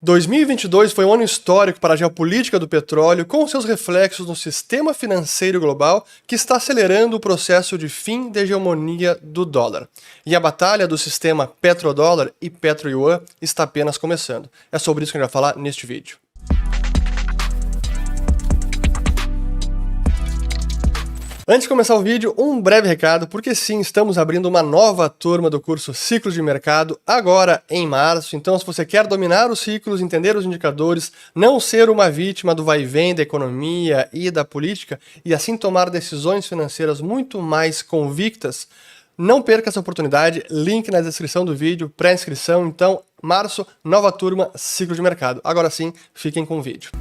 2022 foi um ano histórico para a geopolítica do petróleo, com seus reflexos no sistema financeiro global que está acelerando o processo de fim da hegemonia do dólar. E a batalha do sistema petrodólar e petro-yuan está apenas começando. É sobre isso que a gente vai falar neste vídeo. Antes de começar o vídeo, um breve recado, porque sim, estamos abrindo uma nova turma do curso Ciclos de Mercado, agora em março. Então, se você quer dominar os ciclos, entender os indicadores, não ser uma vítima do vai e vem da economia e da política, e assim tomar decisões financeiras muito mais convictas, não perca essa oportunidade, link na descrição do vídeo, pré-inscrição. Então, março, nova turma, Ciclo de Mercado. Agora sim, fiquem com o vídeo.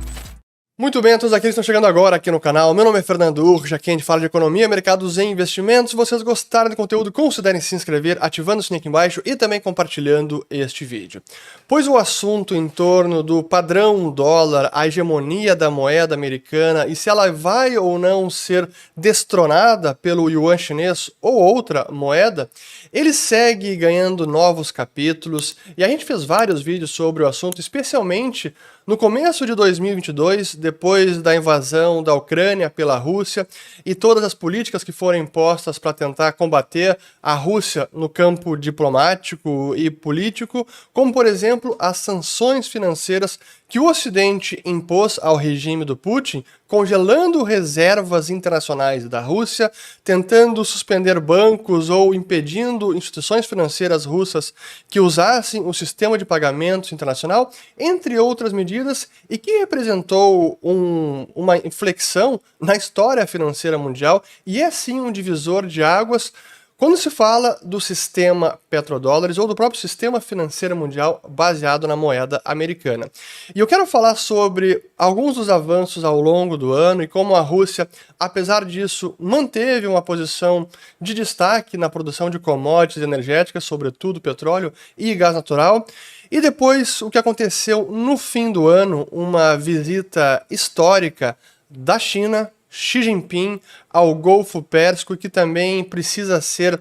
Muito bem, a todos aqueles que estão chegando agora aqui no canal, meu nome é Fernando Urch, aqui a gente fala de economia, mercados e investimentos. Se vocês gostaram do conteúdo, considerem se inscrever, ativando o sininho aqui embaixo e também compartilhando este vídeo. Pois o assunto em torno do padrão dólar, a hegemonia da moeda americana e se ela vai ou não ser destronada pelo yuan chinês ou outra moeda, ele segue ganhando novos capítulos e a gente fez vários vídeos sobre o assunto, especialmente no começo de 2022, depois da invasão da Ucrânia pela Rússia e todas as políticas que foram impostas para tentar combater a Rússia no campo diplomático e político, como por exemplo as sanções financeiras que o Ocidente impôs ao regime do Putin, congelando reservas internacionais da Rússia, tentando suspender bancos ou impedindo instituições financeiras russas que usassem o sistema de pagamentos internacional, entre outras medidas, e que representou uma inflexão na história financeira mundial e é sim um divisor de águas quando se fala do sistema petrodólares ou do próprio sistema financeiro mundial baseado na moeda americana. E eu quero falar sobre alguns dos avanços ao longo do ano e como a Rússia, apesar disso, manteve uma posição de destaque na produção de commodities energéticas, sobretudo petróleo e gás natural. E depois o que aconteceu no fim do ano, uma visita histórica da China, Xi Jinping, ao Golfo Pérsico, que também precisa ser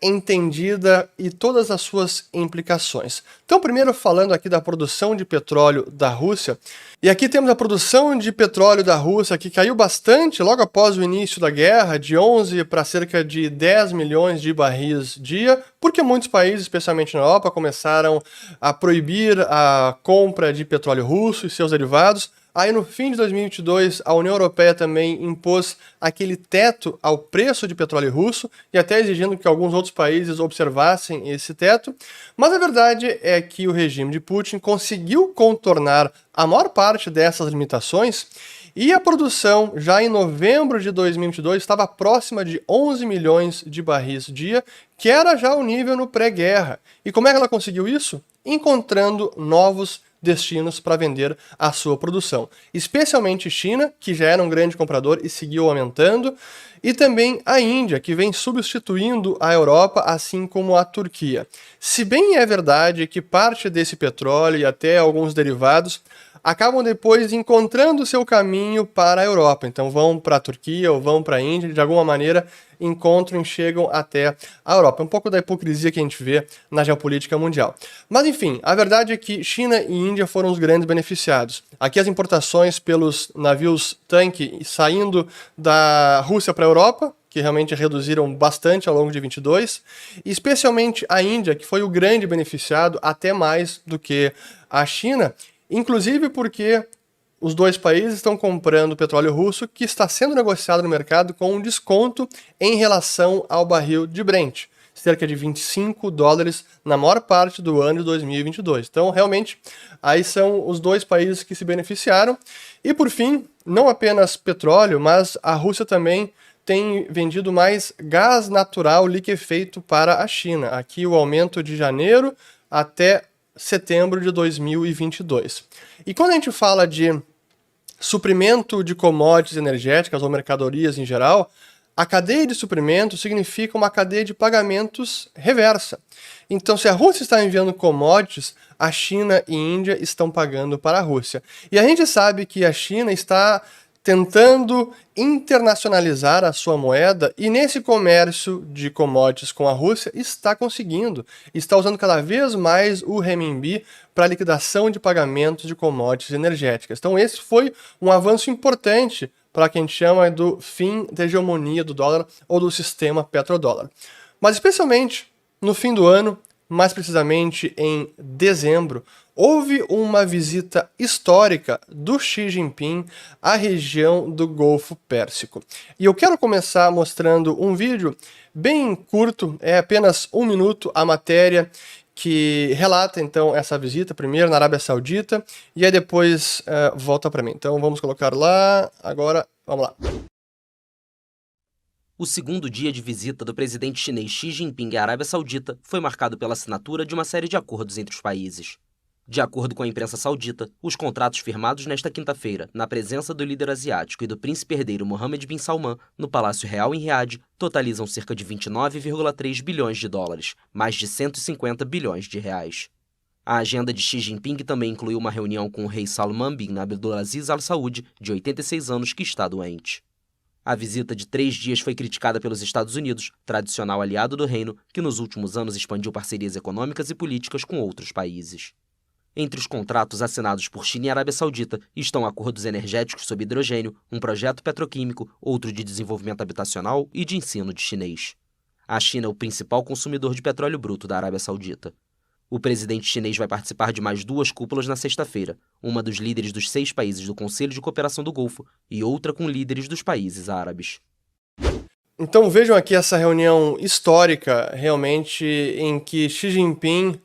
entendida e todas as suas implicações. Então, primeiro falando aqui da produção de petróleo da Rússia, e aqui temos a produção de petróleo da Rússia, que caiu bastante logo após o início da guerra, de 11 para cerca de 10 milhões de barris dia, porque muitos países, especialmente na Europa, começaram a proibir a compra de petróleo russo e seus derivados. Aí no fim de 2022, a União Europeia também impôs aquele teto ao preço de petróleo russo e até exigindo que alguns outros países observassem esse teto. Mas a verdade é que o regime de Putin conseguiu contornar a maior parte dessas limitações e a produção, já em novembro de 2022, estava próxima de 11 milhões de barris dia, que era já o nível no pré-guerra. E como é que ela conseguiu isso? Encontrando novos destinos para vender a sua produção. Especialmente China, que já era um grande comprador e seguiu aumentando, e também a Índia, que vem substituindo a Europa, assim como a Turquia. Se bem é verdade que parte desse petróleo e até alguns derivados acabam depois encontrando seu caminho para a Europa. Então vão para a Turquia ou vão para a Índia, de alguma maneira encontram e chegam até a Europa. É um pouco da hipocrisia que a gente vê na geopolítica mundial. Mas enfim, a verdade é que China e Índia foram os grandes beneficiados. Aqui as importações pelos navios tanque saindo da Rússia para a Europa, que realmente reduziram bastante ao longo de 22, e especialmente a Índia, que foi o grande beneficiado, até mais do que a China, inclusive porque os dois países estão comprando petróleo russo que está sendo negociado no mercado com um desconto em relação ao barril de Brent, cerca de 25 dólares na maior parte do ano de 2022. Então, realmente, aí são os dois países que se beneficiaram. E, por fim, não apenas petróleo, mas a Rússia também tem vendido mais gás natural liquefeito para a China. Aqui o aumento de janeiro até setembro de 2022. E quando a gente fala de suprimento de commodities energéticas ou mercadorias em geral, a cadeia de suprimento significa uma cadeia de pagamentos reversa. Então, se a Rússia está enviando commodities, a China e a Índia estão pagando para a Rússia. E a gente sabe que a China está tentando internacionalizar a sua moeda e nesse comércio de commodities com a Rússia está conseguindo. Está usando cada vez mais o renminbi para liquidação de pagamentos de commodities energéticas. Então esse foi um avanço importante para quem chama do fim da hegemonia do dólar ou do sistema petrodólar. Mas especialmente no fim do ano, mais precisamente em dezembro, houve uma visita histórica do Xi Jinping à região do Golfo Pérsico. E eu quero começar mostrando um vídeo bem curto, é apenas 1 minuto a matéria que relata então essa visita, primeiro na Arábia Saudita, e aí depois volta para mim. Então vamos colocar lá, agora, vamos lá. O segundo dia de visita do presidente chinês Xi Jinping à Arábia Saudita foi marcado pela assinatura de uma série de acordos entre os países. De acordo com a imprensa saudita, os contratos firmados nesta quinta-feira, na presença do líder asiático e do príncipe herdeiro Mohammed bin Salman, no Palácio Real em Riad, totalizam cerca de 29,3 bilhões de dólares, mais de 150 bilhões de reais. A agenda de Xi Jinping também incluiu uma reunião com o rei Salman bin Abdulaziz Al Saud, de 86 anos, que está doente. A visita de 3 dias foi criticada pelos Estados Unidos, tradicional aliado do reino, que nos últimos anos expandiu parcerias econômicas e políticas com outros países. Entre os contratos assinados por China e Arábia Saudita estão acordos energéticos sob hidrogênio, um projeto petroquímico, outro de desenvolvimento habitacional e de ensino de chinês. A China é o principal consumidor de petróleo bruto da Arábia Saudita. O presidente chinês vai participar de mais 2 cúpulas na sexta-feira, uma dos líderes dos 6 países do Conselho de Cooperação do Golfo e outra com líderes dos países árabes. Então vejam aqui essa reunião histórica, realmente, em que Xi Jinping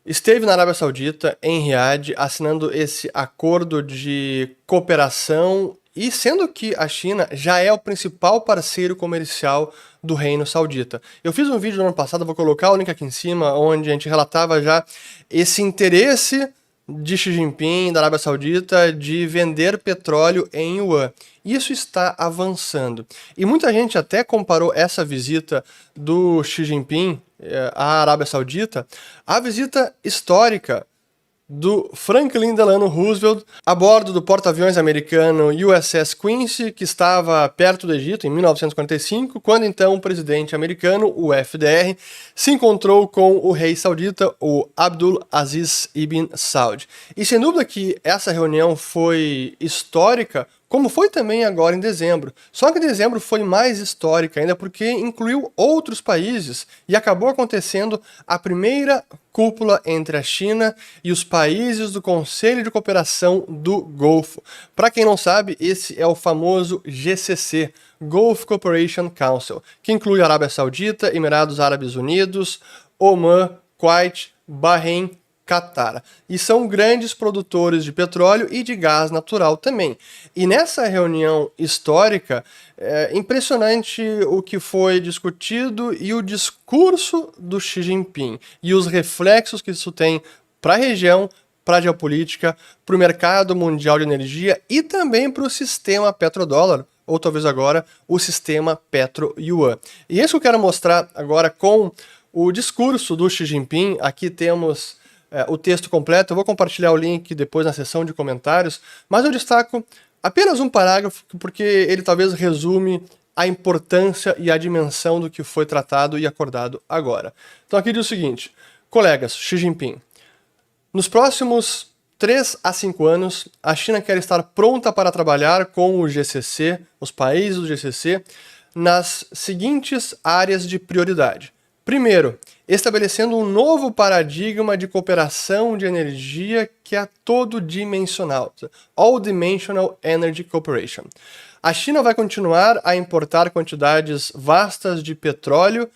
esteve na Arábia Saudita, em Riad, assinando esse acordo de cooperação e sendo que a China já é o principal parceiro comercial do Reino Saudita. Eu fiz um vídeo no ano passado, vou colocar o link aqui em cima, onde a gente relatava já esse interesse de Xi Jinping, da Arábia Saudita, de vender petróleo em yuan. Isso está avançando. E muita gente até comparou essa visita do Xi Jinping à Arábia Saudita à visita histórica do Franklin Delano Roosevelt a bordo do porta-aviões americano USS Quincy, que estava perto do Egito em 1945, quando então o presidente americano, o FDR, se encontrou com o rei saudita, o Abdul Aziz Ibn Saud. E sem dúvida que essa reunião foi histórica, como foi também agora em dezembro. Só que dezembro foi mais histórica ainda porque incluiu outros países e acabou acontecendo a primeira cúpula entre a China e os países do Conselho de Cooperação do Golfo. Para quem não sabe, esse é o famoso GCC, Gulf Cooperation Council, que inclui Arábia Saudita, Emirados Árabes Unidos, Omã, Kuwait, Bahrein, Catar. E são grandes produtores de petróleo e de gás natural também. E nessa reunião histórica, é impressionante o que foi discutido e o discurso do Xi Jinping e os reflexos que isso tem para a região, para a geopolítica, para o mercado mundial de energia e também para o sistema petrodólar, ou talvez agora o sistema petro-yuan. E isso eu quero mostrar agora com o discurso do Xi Jinping. Aqui temos o texto completo, eu vou compartilhar o link depois na seção de comentários, mas eu destaco apenas um parágrafo porque ele talvez resume a importância e a dimensão do que foi tratado e acordado agora. Então aqui diz o seguinte: colegas, Xi Jinping, nos próximos 3 a 5 anos, a China quer estar pronta para trabalhar com o GCC, os países do GCC, nas seguintes áreas de prioridade. Primeiro, estabelecendo um novo paradigma de cooperação de energia que é todo dimensional, All Dimensional Energy Cooperation. A China vai continuar a importar quantidades vastas de petróleo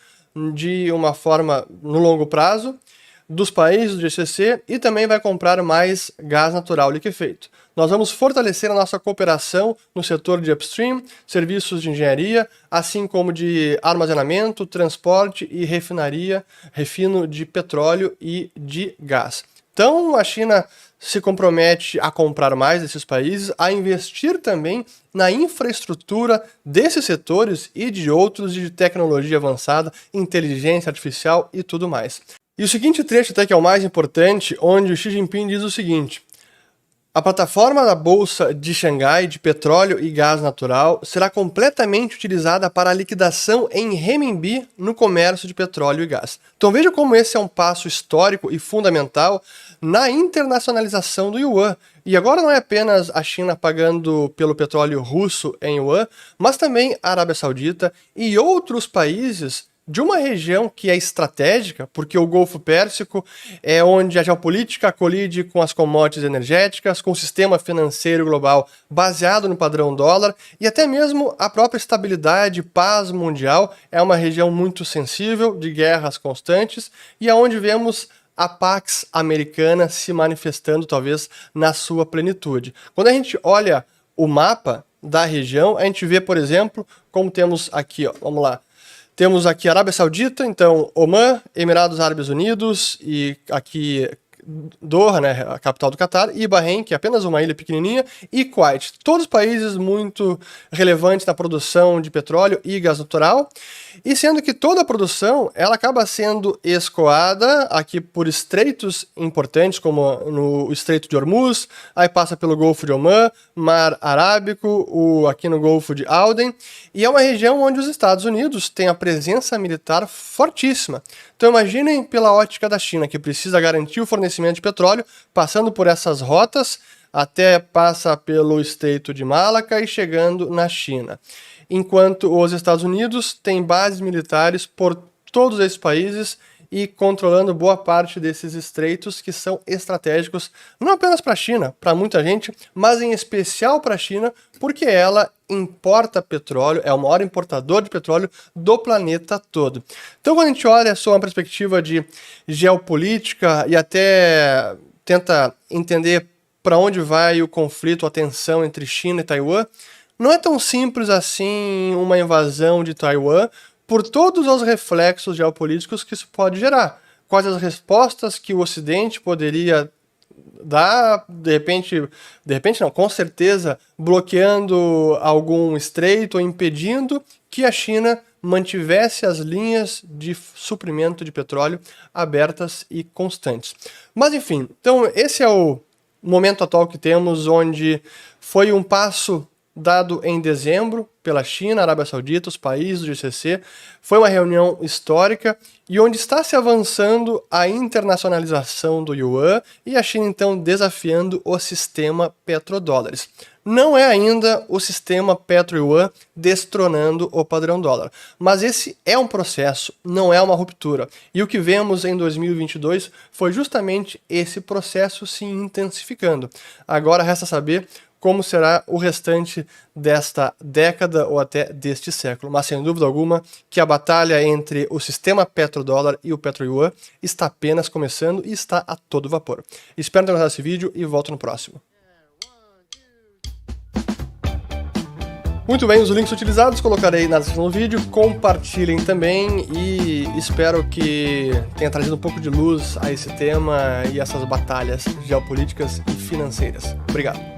de uma forma no longo prazo dos países do GCC e também vai comprar mais gás natural liquefeito. Nós vamos fortalecer a nossa cooperação no setor de upstream, serviços de engenharia, assim como de armazenamento, transporte e refino de petróleo e de gás. Então a China se compromete a comprar mais desses países, a investir também na infraestrutura desses setores e de outros de tecnologia avançada, inteligência artificial e tudo mais. E o seguinte trecho até que é o mais importante, onde o Xi Jinping diz o seguinte: A plataforma da Bolsa de Xangai de petróleo e gás natural será completamente utilizada para a liquidação em renminbi no comércio de petróleo e gás. Então veja como esse é um passo histórico e fundamental na internacionalização do yuan. E agora não é apenas a China pagando pelo petróleo russo em yuan, mas também a Arábia Saudita e outros países de uma região que é estratégica, porque o Golfo Pérsico é onde a geopolítica colide com as commodities energéticas, com o sistema financeiro global baseado no padrão dólar e até mesmo a própria estabilidade e paz mundial é uma região muito sensível, de guerras constantes e é onde vemos a Pax Americana se manifestando talvez na sua plenitude. Quando a gente olha o mapa da região, a gente vê, por exemplo, como temos aqui, ó, vamos lá, temos aqui a Arábia Saudita, então Omã, Emirados Árabes Unidos e aqui Doha, né, a capital do Catar, e Bahrein, que é apenas uma ilha pequenininha, e Kuwait. Todos países muito relevantes na produção de petróleo e gás natural, e sendo que toda a produção ela acaba sendo escoada aqui por estreitos importantes, como no Estreito de Hormuz, aí passa pelo Golfo de Omã, Mar Arábico, aqui no Golfo de Aden, e é uma região onde os Estados Unidos têm a presença militar fortíssima. Então imaginem pela ótica da China, que precisa garantir o fornecimento de petróleo, passando por essas rotas, até passa pelo Estreito de Malaca e chegando na China. Enquanto os Estados Unidos têm bases militares por todos esses países e controlando boa parte desses estreitos que são estratégicos, não apenas para a China, para muita gente, mas em especial para a China, porque ela importa petróleo, é o maior importador de petróleo do planeta todo. Então, quando a gente olha sob uma perspectiva de geopolítica e até tenta entender para onde vai o conflito, a tensão entre China e Taiwan, não é tão simples assim uma invasão de Taiwan, por todos os reflexos geopolíticos que isso pode gerar. Quais as respostas que o Ocidente poderia dar, de repente não, com certeza, bloqueando algum estreito ou impedindo que a China mantivesse as linhas de suprimento de petróleo abertas e constantes. Mas enfim, então esse é o momento atual que temos, onde foi um passo dado em dezembro pela China, Arábia Saudita, os países do GCC. Foi uma reunião histórica e onde está se avançando a internacionalização do yuan e a China então desafiando o sistema petrodólares. Não é ainda o sistema petro-yuan destronando o padrão dólar, mas esse é um processo, não é uma ruptura. E o que vemos em 2022 foi justamente esse processo se intensificando. Agora resta saber como será o restante desta década ou até deste século. Mas sem dúvida alguma que a batalha entre o sistema petrodólar e o petro-yuan está apenas começando e está a todo vapor. Espero ter gostado desse vídeo e volto no próximo. Muito bem, os links utilizados colocarei na descrição do vídeo, compartilhem também e espero que tenha trazido um pouco de luz a esse tema e essas batalhas geopolíticas e financeiras. Obrigado.